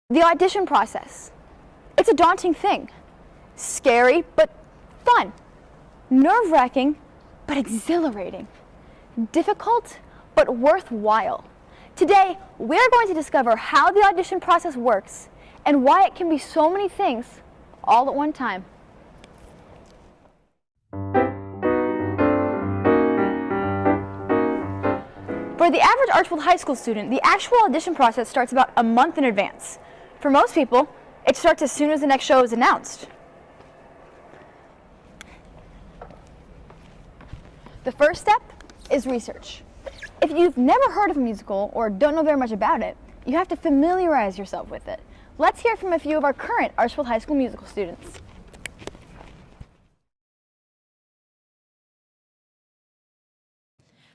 The audition process. It's a daunting thing. Scary, but fun. Nerve-wracking, but exhilarating. Difficult, but worthwhile. Today, we're going to discover how the audition process works and why it can be so many things all at one time. For the average Archbold High School student, the actual audition process starts about a month in advance. For most people, it starts as soon as the next show is announced. The first step is research. If you've never heard of a musical or don't know very much about it, you have to familiarize yourself with it. Let's hear from a few of our current Archbold High School musical students.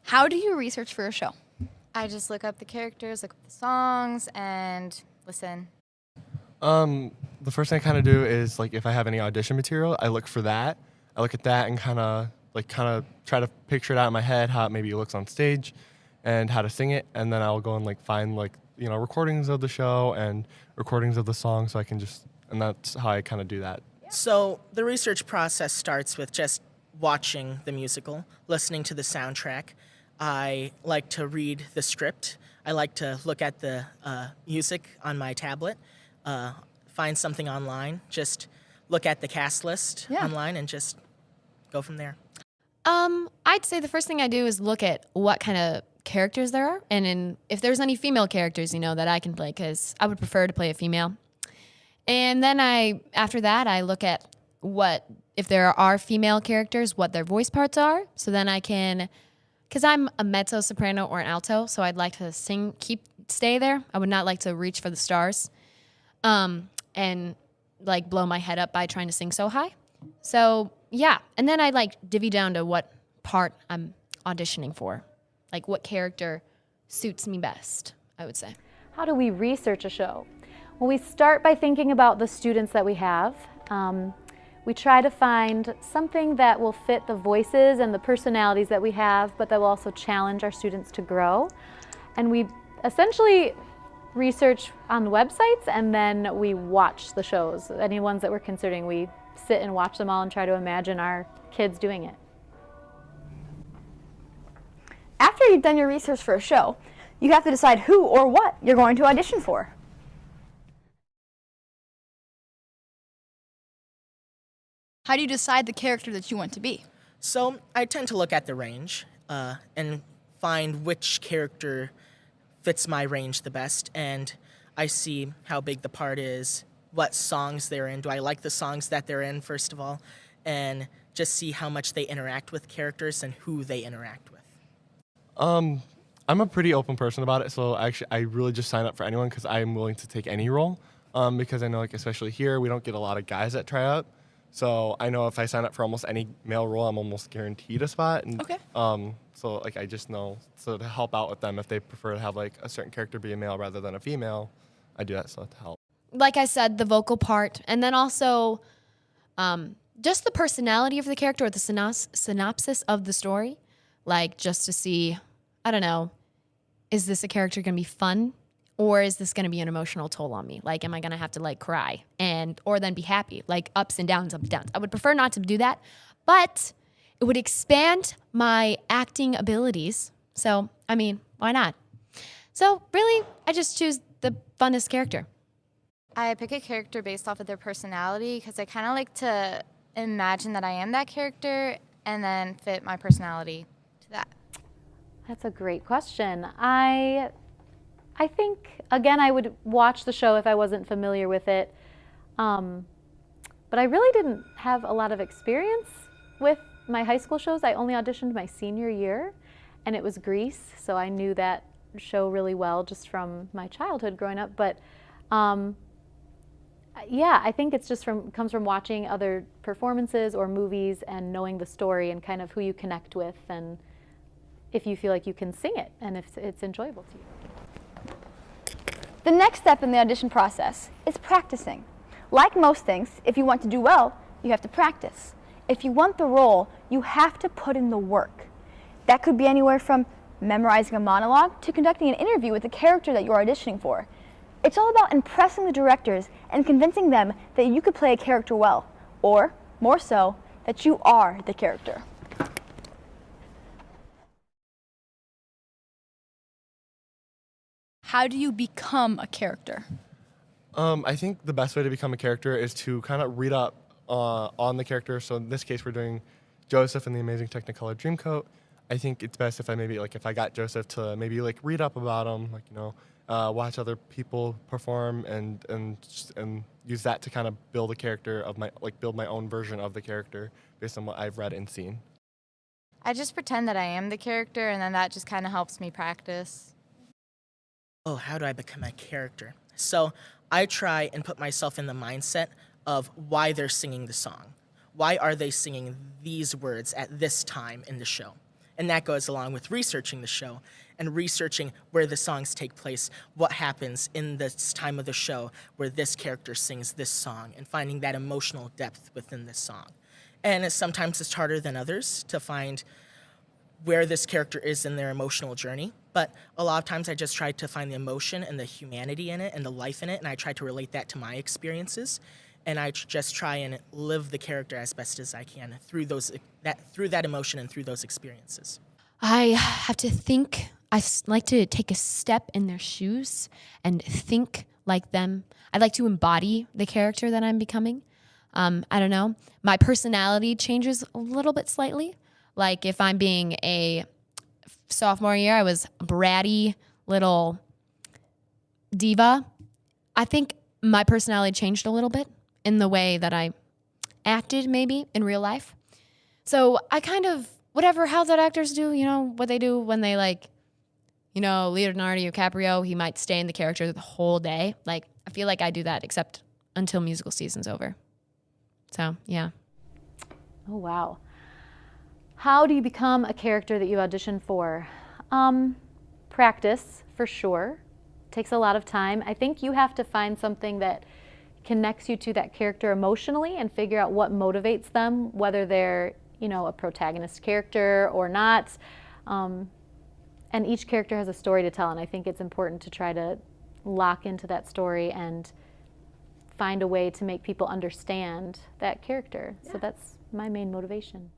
How do you research for a show? I just look up the characters, look up the songs, and listen. The first thing I kind of do is, like, if I have any audition material, I look for that. I look at that and kind of try to picture it out in my head, how it maybe looks on stage and how to sing it. And then I'll go and find recordings of the show and recordings of the song, so I can and that's how I kind of do that. So the research process starts with just watching the musical, listening to the soundtrack. I like to read the script. I like to look at the music on my tablet, find something online, just look at the cast list online and just go from there. I'd say the first thing I do is look at what kind of characters there are, and if there's any female characters, that I can play, because I would prefer to play a female. And then after that, I look at if there are female characters, what their voice parts are, so then I can, because I'm a mezzo, soprano, or an alto, so I'd like to stay there. I would not like to reach for the stars, and blow my head up by trying to sing so high. So yeah, and then I divvy down to what part I'm auditioning for, what character suits me best, I would say. How do we research a show? Well, we start by thinking about the students that we have. We try to find something that will fit the voices and the personalities that we have, but that will also challenge our students to grow. And we essentially research on the websites, and then we watch the shows. Any ones that we're considering, we sit and watch them all and try to imagine our kids doing it. After you've done your research for a show, you have to decide who or what you're going to audition for. How do you decide the character that you want to be? So I tend to look at the range and find which character fits my range the best, and I see how big the part is, what songs they're in. Do I like the songs that they're in, first of all, and just see how much they interact with characters and who they interact with. I'm a pretty open person about it, so actually I really just sign up for anyone because I'm willing to take any role, because I know, especially here, we don't get a lot of guys that try out. So I know if I sign up for almost any male role, I'm almost guaranteed a spot. And, okay. So I just know, so to help out with them, if they prefer to have a certain character be a male rather than a female, I do that so to help. Like I said, the vocal part, and then also just the personality of the character or the synopsis of the story, just to see, I don't know, is this a character going to be fun? Or is this going to be an emotional toll on me? Am I going to have to cry or then be happy? Ups and downs, ups and downs. I would prefer not to do that, but it would expand my acting abilities. So, why not? So really, I just choose the funnest character. I pick a character based off of their personality because I kind of like to imagine that I am that character and then fit my personality to that. That's a great question. I think, again, I would watch the show if I wasn't familiar with it, but I really didn't have a lot of experience with my high school shows. I only auditioned my senior year, and it was Grease, so I knew that show really well just from my childhood growing up. But yeah, I think it's just comes from watching other performances or movies and knowing the story and kind of who you connect with and if you feel like you can sing it and if it's enjoyable to you. The next step in the audition process is practicing. Like most things, if you want to do well, you have to practice. If you want the role, you have to put in the work. That could be anywhere from memorizing a monologue to conducting an interview with the character that you're auditioning for. It's all about impressing the directors and convincing them that you could play a character well, or, more so, that you are the character. How do you become a character? I think the best way to become a character is to kind of read up on the character. So in this case, we're doing Joseph in the amazing Technicolor Dreamcoat. I think it's best if I maybe if I got Joseph to maybe read up about him, watch other people perform and use that to kind of build a character of build my own version of the character based on what I've read and seen. I just pretend that I am the character, and then that just kind of helps me practice. Oh, how do I become a character? So I try and put myself in the mindset of why they're singing the song. Why are they singing these words at this time in the show? And that goes along with researching the show and researching where the songs take place, what happens in this time of the show where this character sings this song, and finding that emotional depth within this song. And sometimes it's harder than others to find where this character is in their emotional journey. But a lot of times I just try to find the emotion and the humanity in it and the life in it, and I try to relate that to my experiences. And I just try and live the character as best as I can through that emotion and through those experiences. I have to think. Like to take a step in their shoes and think like them. I like to embody the character that I'm becoming. I don't know. My personality changes a little bit slightly. Like if I'm being a sophomore year, I was a bratty little diva. I think my personality changed a little bit in the way that I acted maybe in real life. So I kind of, how that actors do, what they do when they Leonardo DiCaprio, he might stay in the character the whole day. I feel like I do that except until musical season's over. So, yeah. Oh, wow. How do you become a character that you audition for? Practice, for sure. Takes a lot of time. I think you have to find something that connects you to that character emotionally and figure out what motivates them, whether they're, a protagonist character or not. And each character has a story to tell, and I think it's important to try to lock into that story and find a way to make people understand that character. Yeah. So that's my main motivation.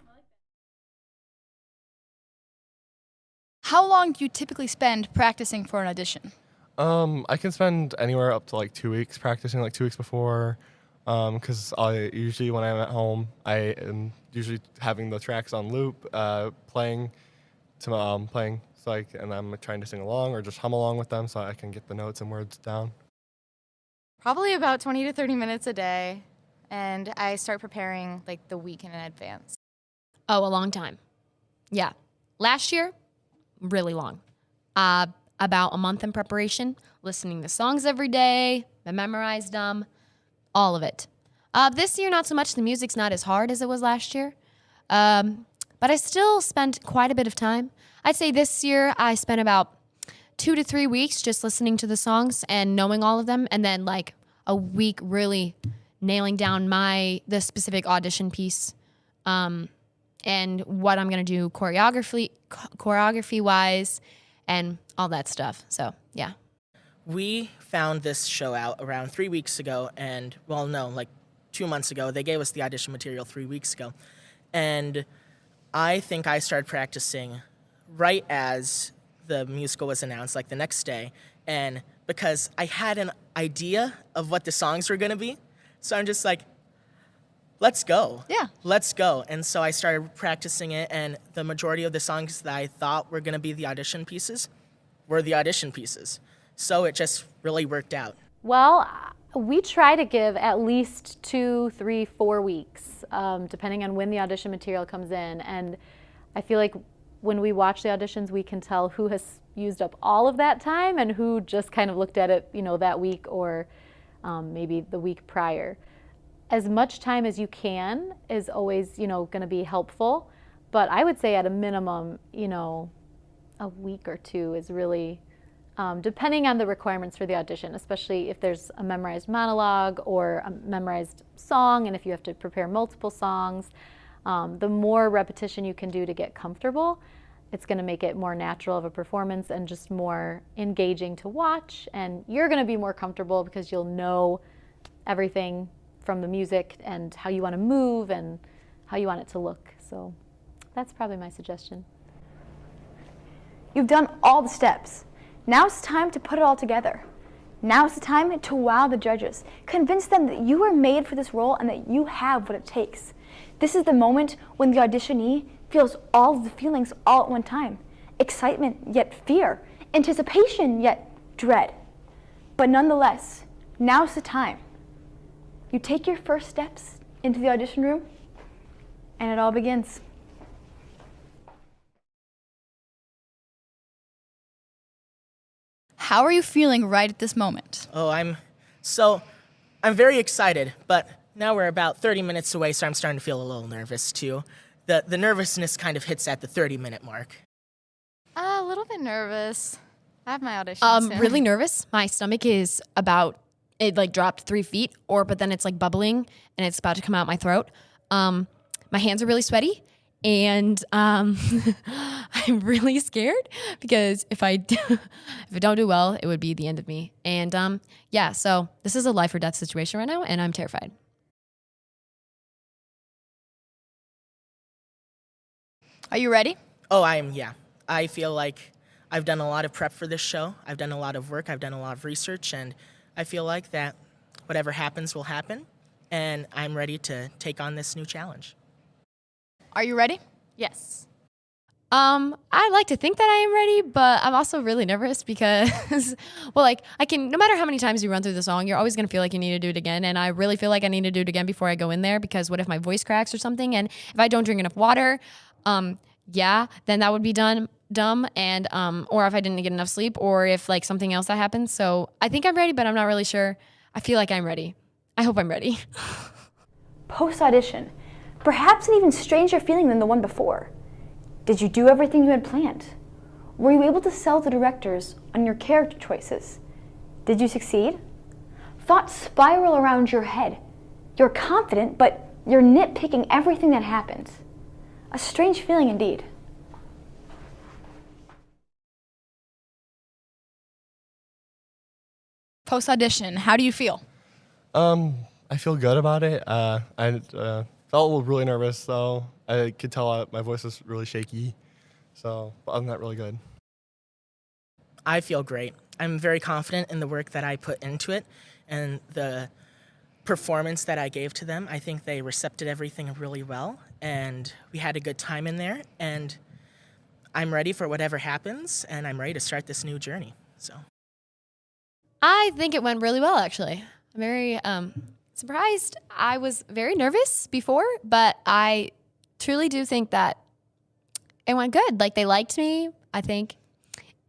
How long do you typically spend practicing for an audition? I can spend anywhere up to 2 weeks practicing, 2 weeks before, because I usually when I'm at home, I am usually having the tracks on loop, playing. And I'm trying to sing along or just hum along with them so I can get the notes and words down. Probably about 20 to 30 minutes a day, and I start preparing the week in advance. Oh, a long time. Yeah. Last year, really long. About a month in preparation, listening to songs every day, I memorized them, all of it. This year, not so much. The music's not as hard as it was last year. But I still spent quite a bit of time. I'd say this year I spent about 2 to 3 weeks just listening to the songs and knowing all of them, and then a week really nailing down the specific audition piece, and what I'm gonna do choreography wise, and all that stuff. So yeah. We found this show out around 3 weeks ago, and 2 months ago. They gave us the audition material 3 weeks ago, and I think I started practicing right as the musical was announced, the next day, and because I had an idea of what the songs were going to be, so I'm just let's go. Yeah. Let's go. And so I started practicing it, and the majority of the songs that I thought were going to be the audition pieces were the audition pieces. So it just really worked out. Well, we try to give at least 2, 3, 4 weeks, depending on when the audition material comes in. And I feel like when we watch the auditions, we can tell who has used up all of that time and who just kind of looked at it, that week or maybe the week prior. As much time as you can is always, going to be helpful. But I would say at a minimum, a week or 2 is really, depending on the requirements for the audition, especially if there's a memorized monologue or a memorized song, and if you have to prepare multiple songs, the more repetition you can do to get comfortable, It's going to make it more natural of a performance and just more engaging to watch. And you're going to be more comfortable because you'll know everything from the music and how you want to move and how you want it to look. So that's probably my suggestion. You've done all the steps. Now it's time to put it all together. Now it's the time to wow the judges. Convince them that you were made for this role and that you have what it takes. This is the moment when the auditionee feels all of the feelings all at one time. Excitement, yet fear. Anticipation, yet dread. But nonetheless, now's the time. You take your first steps into the audition room, and it all begins. How are you feeling right at this moment? Oh, I'm very excited, but now we're about 30 minutes away, so I'm starting to feel a little nervous too. The nervousness kind of hits at the 30-minute mark. A little bit nervous. I have my audition soon. Really nervous. My stomach is it like dropped 3 feet, but then it's like bubbling and it's about to come out my throat. My hands are really sweaty, and I'm really scared because if I don't do well, it would be the end of me. And yeah, so this is a life or death situation right now, and I'm terrified. Are you ready? Oh, yeah. I feel like I've done a lot of prep for this show. I've done a lot of work. I've done a lot of research, and I feel like that whatever happens will happen, and I'm ready to take on this new challenge. Are you ready? Yes. I like to think that I am ready, but I'm also really nervous because, well, like no matter how many times you run through the song, you're always going to feel like you need to do it again. And I really feel like I need to do it again before I go in there, because what if my voice cracks or something? And if I don't drink enough water, then that would be dumb. And, or if I didn't get enough sleep, or if like something else that happens. So I think I'm ready, but I'm not really sure. I feel like I'm ready. I hope I'm ready. Post-audition, perhaps an even stranger feeling than the one before. Did you do everything you had planned? Were you able to sell the directors on your character choices? Did you succeed? Thoughts spiral around your head. You're confident, but you're nitpicking everything that happened. A strange feeling indeed. Post-audition, how do you feel? I feel good about it. I felt really nervous, so I could tell my voice was really shaky. So other than that, really good. I feel great. I'm very confident in the work that I put into it and the performance that I gave to them. I think they recepted everything really well, and we had a good time in there, and I'm ready for whatever happens, and I'm ready to start this new journey. So I think it went really well, actually. I'm very surprised. I was very nervous before, but I truly do think that it went good. Like, they liked me, I think.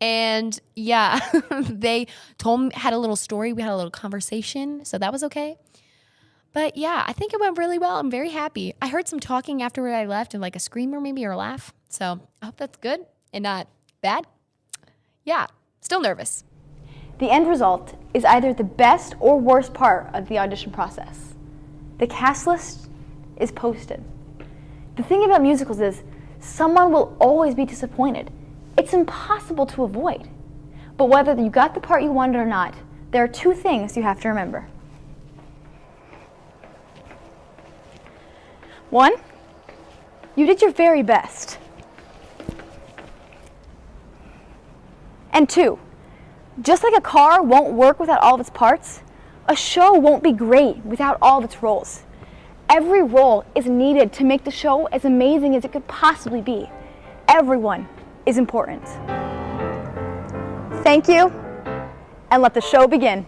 And yeah, they had a little story. We had a little conversation, so that was okay. But yeah, I think it went really well. I'm very happy. I heard some talking after I left, and like a screamer maybe or a laugh. So I hope that's good and not bad. Yeah, still nervous. The end result is either the best or worst part of the audition process. The cast list is posted. The thing about musicals is someone will always be disappointed. It's impossible to avoid. But whether you got the part you wanted or not, there are 2 things you have to remember. 1, you did your very best. And 2, just like a car won't work without all of its parts, a show won't be great without all of its roles. Every role is needed to make the show as amazing as it could possibly be. Everyone is important. Thank you, and let the show begin.